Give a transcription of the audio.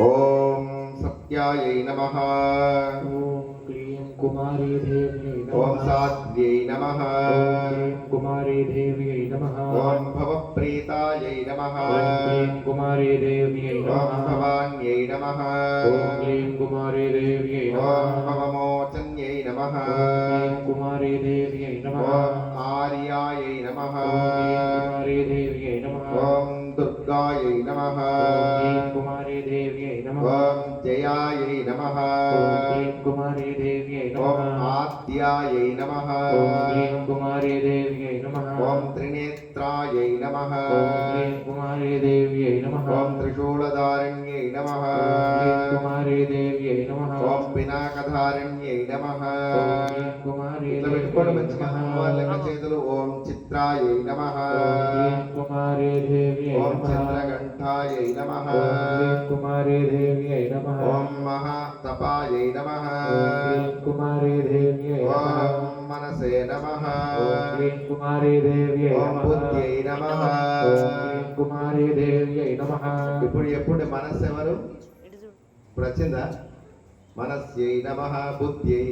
ఓం సత్యాయై నమః. ఓం క్లీం కుమారీ దేవ్యై ఓం నమః. సాధ్యై నమః. ఓం క్లీం కుమారీ దేవ్యై నమః. ఓం భవప్రీతాయై నమః. ఓం క్లీం కుమారీ దేవ్యై ఓం నమః. భవాన్యై నమః. ఓం క్లీం కుమారీ దేవ్యై ఓం నమః. భవమోచన్యై నమః. ఓం క్లీం కుమారీ దేవ్యై నమః. ఓం ఆర్యాయై నమః. ఓం క్లీం కుమారీ దేవ్యై నమః. ఓం దుర్గాయై నమః. ఓం క్లీం కుమారీ దేవ్యై నమః. ఓం జయాయై నమః. ఓం క్లీం కుమారీ దేవ్యై ఓం నమః. ఆద్యాయై నమః. ఓం క్లీం కుమారీ దేవ్యై నమః. ఓం త్రినేత్రాయై నమః. ఓం క్లీం కుమారీ దేవ్యై నమః. ఓం త్రిశూలధారణ్యై నమః. ఓం క్లీం కుమారీ దేవ్యై నమః. ఓం పినాకధారణ్యై నమః. ఓం క్లీం కుమారీ ఇట్లా పెట్టుకోండి దేవ్యై మంచిగా నమః. అమ్మవార్లకి చేతులు. ఓం చిత్రాయై నమః. ఓం క్లీం కుమారీ దేవ్యై ఓం నమః. చంద్రఘంటాయై నమః. ఓం క్లీం కుమారీ దేవ్యై నమః. ఓం మహాతపాయై నమః. ఓం క్లీం కుమారీ దేవ్యై నమః. ఓం మనసే నమః. ఓం క్లీం కుమారీ దేవ్యై ఓం నమః. బుద్ధ్యై నమః. ఓం క్లీం కుమారీ దేవ్యై నమః. ఇప్పుడు మనస్సు ఎవరు? ఇప్పుడు వచ్చిందా? మనస్యై నమః. బుద్ధ్యై